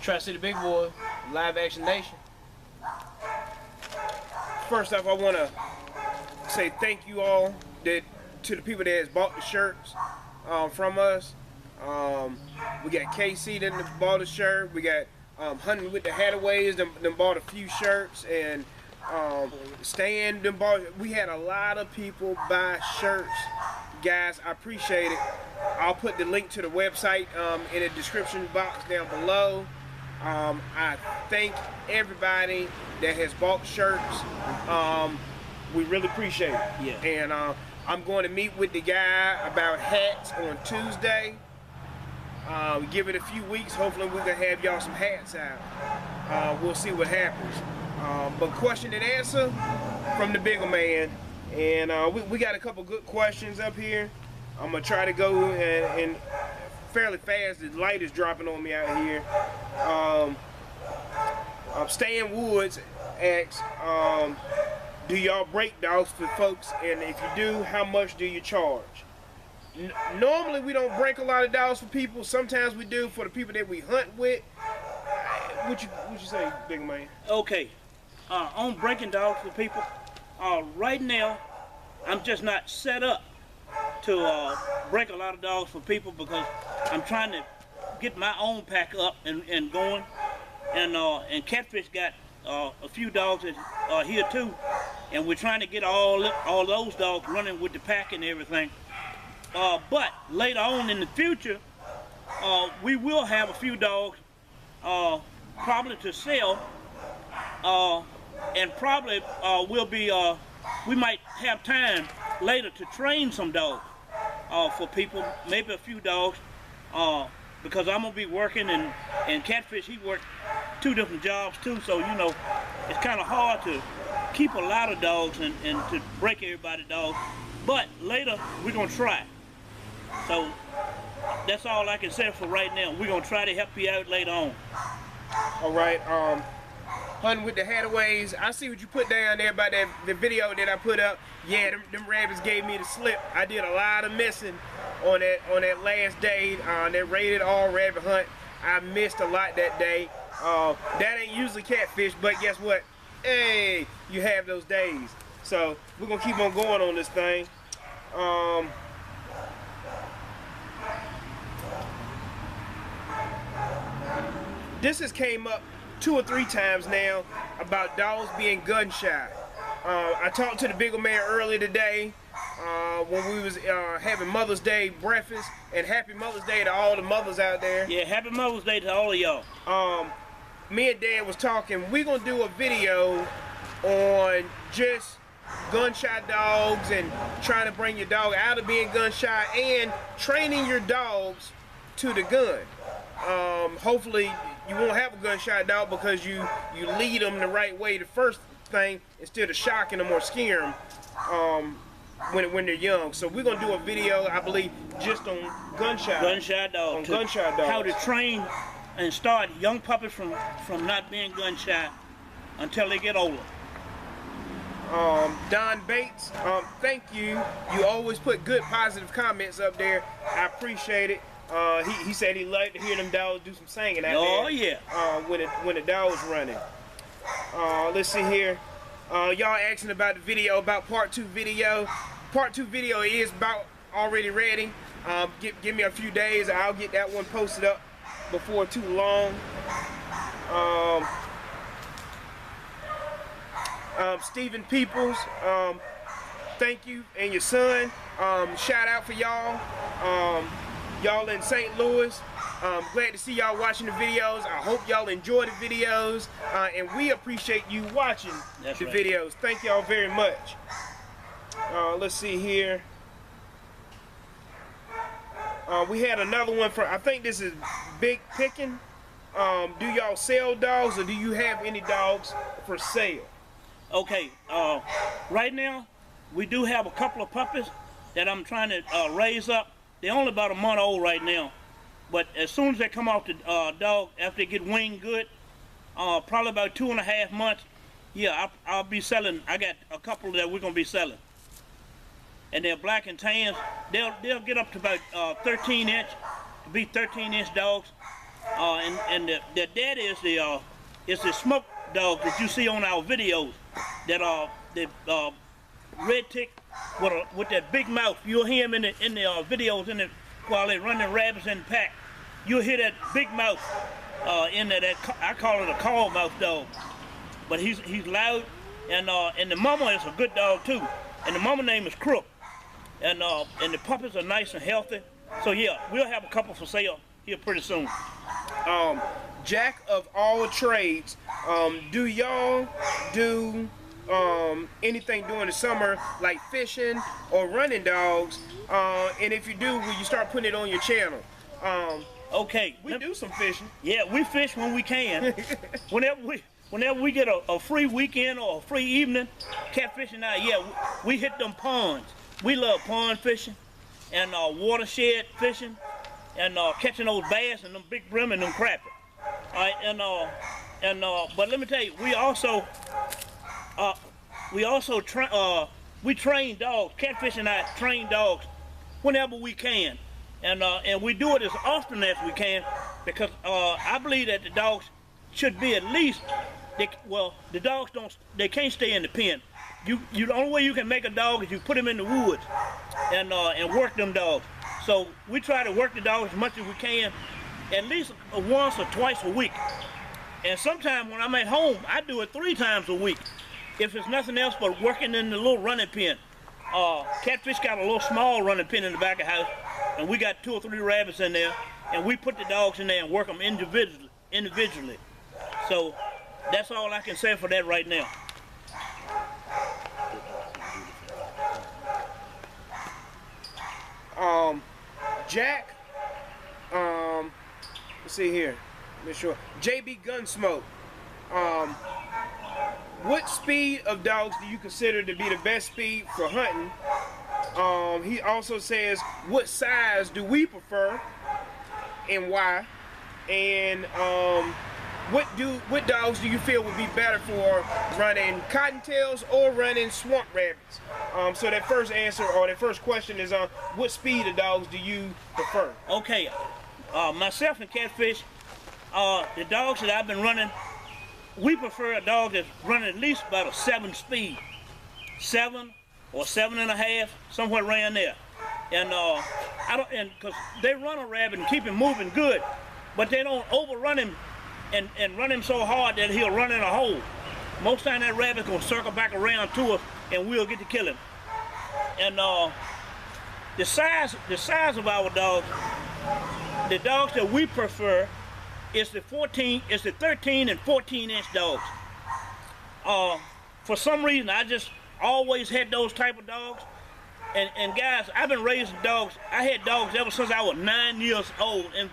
Tri-City Big Boy, Live Action Nation. First off, I want to say thank you all to the people that has bought the shirts from us. We got KC that bought a shirt. We got Hunting with the Hataways that bought a few shirts, and Stan them bought. We had a lot of people buy shirts, guys. I appreciate it. I'll put the link to the website in the description box down below. I thank everybody that has bought shirts. We really appreciate it. Yeah. And I'm going to meet with the guy about hats on Tuesday. Give it a few weeks. Hopefully we can have y'all some hats out. We'll see what happens. But question and answer from the bigger man. And we got a couple good questions up here. I'm going to try to go and fairly fast. The light is dropping on me out here. Stan Woods asks, do y'all break dogs for folks? And if you do, how much do you charge? Normally we don't break a lot of dogs for people. Sometimes we do for the people that we hunt with. What you say, big man? Okay, on breaking dogs for people, right now I'm just not set up to break a lot of dogs for people because I'm trying to get my own pack up and going. And Catfish got a few dogs that here too, and we're trying to get all those dogs running with the pack and everything. But later on in the future, we will have a few dogs probably to sell, and probably we might have time later to train some dogs for people, maybe a few dogs, because I'm gonna be working, and Catfish, he worked 2 different jobs too, so you know it's kind of hard to keep a lot of dogs and to break everybody's dogs. But later we're gonna try. So that's all I can say for right now. We're gonna try to help you out later on. All right. Hunting with the Hataways. I see what you put down there about the video that I put up. Yeah, them rabbits gave me the slip. I did a lot of missing on that last day. That rated R rabbit hunt. I missed a lot that day. That ain't usually Catfish, but guess what? Hey, you have those days. So we're gonna keep on going on this thing. This has came up 2 or 3 times now about dogs being gun shy. I talked to the bigger man earlier today when we was having Mother's Day breakfast, and happy Mother's Day to all the mothers out there. Yeah, happy Mother's Day to all of y'all. Me and Dad was talking, we're gonna do a video on just gun shy dogs and trying to bring your dog out of being gun shy and training your dogs to the gun. Hopefully you won't have a gun shy dog because you lead them the right way the first thing instead of shocking them or scaring them when they're young. So we're gonna do a video, I believe, just on gun shy dogs. How to train and start young puppies from not being gun shy until they get older. Don Bates, thank you. You always put good positive comments up there. I appreciate it. He said he liked to hear them dogs do some singing out there. Oh yeah. When the dog was running. Let's see here. Y'all asking about the video, about part 2 video. Part 2 video is about already ready. Give me a few days. I'll get that one posted up before too long. Stephen Peoples, thank you, and your son. Shout out for y'all. Y'all in St. Louis. Glad to see y'all watching the videos. I hope y'all enjoy the videos, and we appreciate you watching the videos. Thank y'all very much. Let's see here. We had another one from, I think this is Big Pickin'. Do y'all sell dogs, or do you have any dogs for sale? Okay, right now we do have a couple of puppies that I'm trying to raise up. They're only about a month old right now, but as soon as they come off the dog, after they get winged good, probably about 2.5 months, yeah, I'll be selling. I got a couple that we're gonna be selling, and they're black and tans. They'll get up to about 13 inch, to be 13-inch dogs, The daddy is the smoke dog that you see on our videos. That the red tick with that big mouth. You'll hear him in the videos while they're running rabbits in the pack. You'll hear that big mouth in there. I call it a call mouth dog. But he's loud, and the mama is a good dog too. And the mama name is Crook. And the puppies are nice and healthy. So yeah, we'll have a couple for sale here pretty soon. Jack of all trades, do y'all do anything during the summer like fishing or running dogs? And if you do, will you start putting it on your channel? Okay, we do some fishing. Yeah, we fish when we can. Whenever we get a free weekend or a free evening, catfishing out, yeah, we hit them ponds. We love pond fishing and watershed fishing and catching those bass and them big brim and them crappie. All right, but let me tell you, we also train dogs. Catfishing out train dogs whenever we can, and we do it as often as we can because I believe that the dogs should be at least. The dogs can't stay in the pen. The only way you can make a dog is you put them in the woods and work them dogs. So we try to work the dogs as much as we can, at least once or twice a week. And sometimes when I'm at home, I do it 3 times a week. If it's nothing else but working in the little running pen. Catfish got a little small running pen in the back of the house, and we got 2 or 3 rabbits in there, and we put the dogs in there and work them individually. So that's all I can say for that right now. Jack, let's see here, make sure. JB Gunsmoke, what speed of dogs do you consider to be the best speed for hunting? He also says, what size do we prefer and why? And what dogs do you feel would be better for running cottontails or running swamp rabbits? So that first answer or that first question is what speed of dogs do you prefer? Okay, myself and Catfish, the dogs that I've been running, we prefer a dog that's running at least about a 7 speed, 7 or 7.5, somewhere around there. And because they run a rabbit and keep him moving good, but they don't overrun him and run him so hard that he'll run in a hole. Most time that rabbit's gonna circle back around to us and we'll get to kill him. And the size of our dogs, the dogs that we prefer is the 13 and 14 inch dogs. For some reason I just always had those type of dogs. And guys, I've been raising dogs. I had dogs ever since I was 9 years old and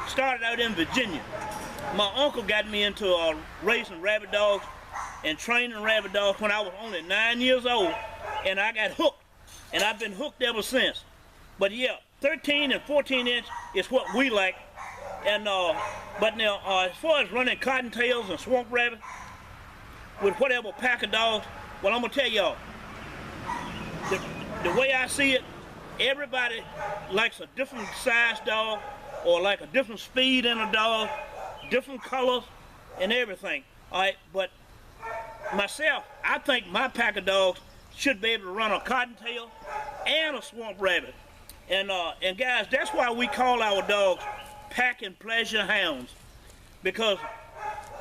started out in Virginia. My uncle got me into raising rabbit dogs and training rabbit dogs when I was only 9 years old, and I got hooked, and I've been hooked ever since. But yeah, 13 and 14 inch is what we like. And but now as far as running cottontails and swamp rabbits with whatever pack of dogs, well, I'm gonna tell y'all, the way I see it, everybody likes a different size dog or like a different speed in a dog, different colors and everything. All right, but myself, I think my pack of dogs should be able to run a cottontail and a swamp rabbit. And guys, that's why we call our dogs pack and pleasure hounds, because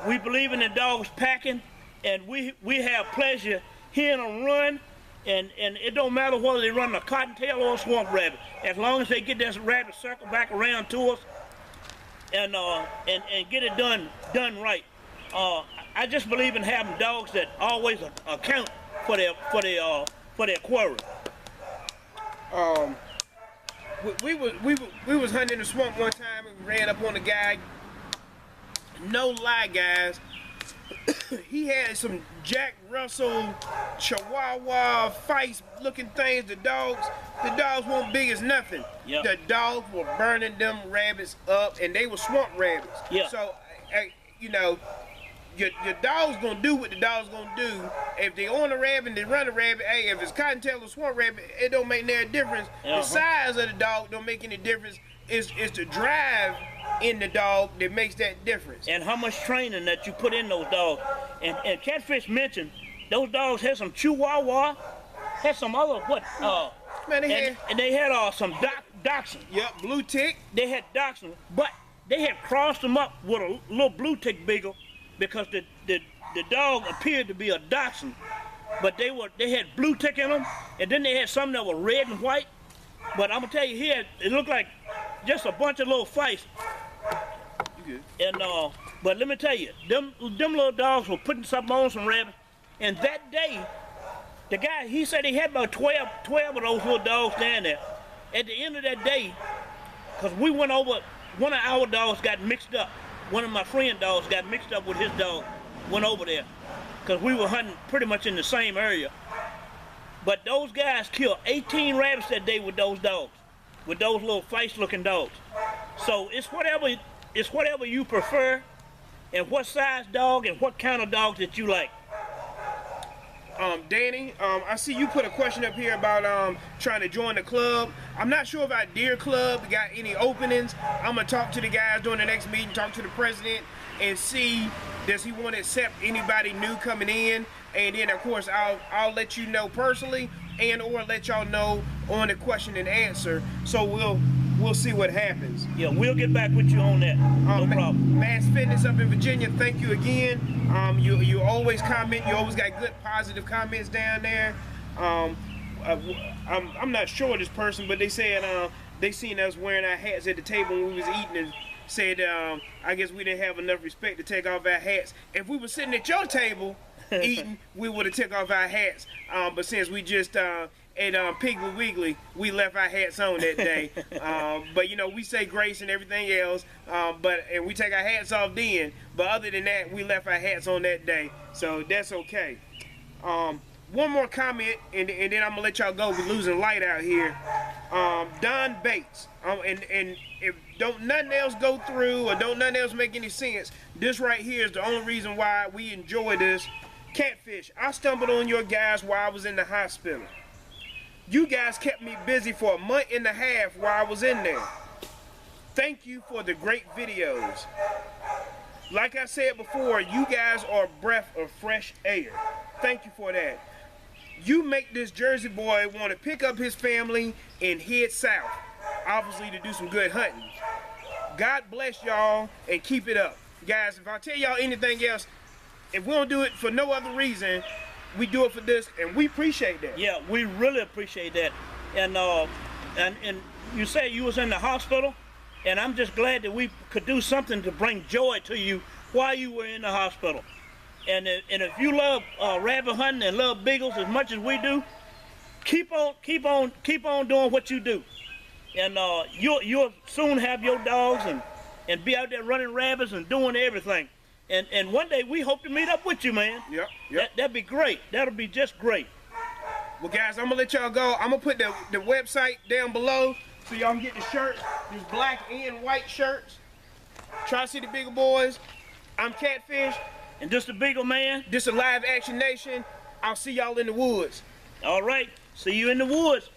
we believe in the dogs packing, and we have pleasure hearing them run, and it don't matter whether they run a cottontail or a swamp rabbit, as long as they get that rabbit circle back around to us and get it done right. I just believe in having dogs that always account for their quarry. We was hunting in the swamp one time and ran up on a guy. No lie, guys. He had some Jack Russell Chihuahua Feist looking things. The dogs weren't big as nothing. Yep. The dogs were burning them rabbits up, and they were swamp rabbits. Yeah. So, you know, your dog's gonna do what the dog's gonna do. If they on a rabbit, they run a rabbit. Hey, if it's cottontail or swamp rabbit, it don't make no difference. The size of the dog don't make any difference it's the drive in the dog that makes that difference. And how much training that you put in those dogs. And Catfish mentioned those dogs had some Chihuahua, had some other Man, and they had some Dachshund. Yep, blue tick. They had Dachshund, but they had crossed them up with a little blue tick beagle because the dog appeared to be a Dachshund, but they had blue tick in them, and then they had some that were red and white. But I'm gonna tell you here, it looked like just a bunch of little fights. You good? And but let me tell you, them little dogs were putting something on some rabbits, and that day, the guy, he said he had about 12 of those little dogs down there. At the end of that day, because we went over, one of our dogs got mixed up. One of my friend dogs got mixed up with his dog, went over there, because we were hunting pretty much in the same area. But those guys killed 18 rabbits that day with those dogs, with those little face-looking dogs. So it's whatever you prefer, and what size dog and what kind of dogs that you like. Danny, I see you put a question up here about trying to join the club. I'm not sure if our Deer Club got any openings. I'm gonna talk to the guys during the next meeting, talk to the president, and see does he want to accept anybody new coming in. And then of course I'll let you know personally, and or let y'all know on the question and answer. So we'll see what happens. Yeah, we'll get back with you on that. No problem. Mass Fitness up in Virginia, thank you again. You always comment. You always got good, positive comments down there. I'm not sure of this person, but they said they seen us wearing our hats at the table when we was eating, and said I guess we didn't have enough respect to take off our hats. If we were sitting at your table eating, we would have took off our hats. But since we just at Piggly Wiggly, we left our hats on that day. But you know, we say grace and everything else, and we take our hats off then. But other than that, we left our hats on that day, so that's okay. One more comment, and then I'm gonna let y'all go. We're losing light out here. Don Bates, and if don't nothing else go through or don't nothing else make any sense, this right here is the only reason why we enjoy this. Catfish, I stumbled on your guys while I was in the hospital. You guys kept me busy for a month and a half while I was in there. Thank you for the great videos. Like I said before, you guys are a breath of fresh air. Thank you for that. You make this Jersey boy want to pick up his family and head south, obviously to do some good hunting. God bless y'all and keep it up. Guys, if I tell y'all anything else, if we don't do it for no other reason, we do it for this, and we appreciate that. Yeah, we really appreciate that. And you say you was in the hospital, and I'm just glad that we could do something to bring joy to you while you were in the hospital. And if you love rabbit hunting and love beagles as much as we do, keep on doing what you do. And you'll soon have your dogs and be out there running rabbits and doing everything. And one day we hope to meet up with you, man. Yep. That'd be great. That'll be just great. Well, guys, I'm gonna let y'all go. I'm gonna put the website down below so y'all can get the shirts. There's black and white shirts. Tri-City Beagle Boys. I'm Catfish. And this the Beagle Man. This is Live Action Nation. I'll see y'all in the woods. All right. See you in the woods.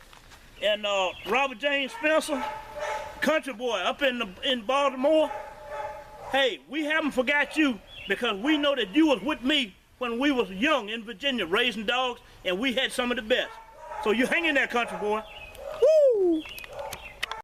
And Robert James Spencer, country boy up in Baltimore. Hey, we haven't forgot you because we know that you was with me when we was young in Virginia raising dogs, and we had some of the best. So you hang in there, country boy.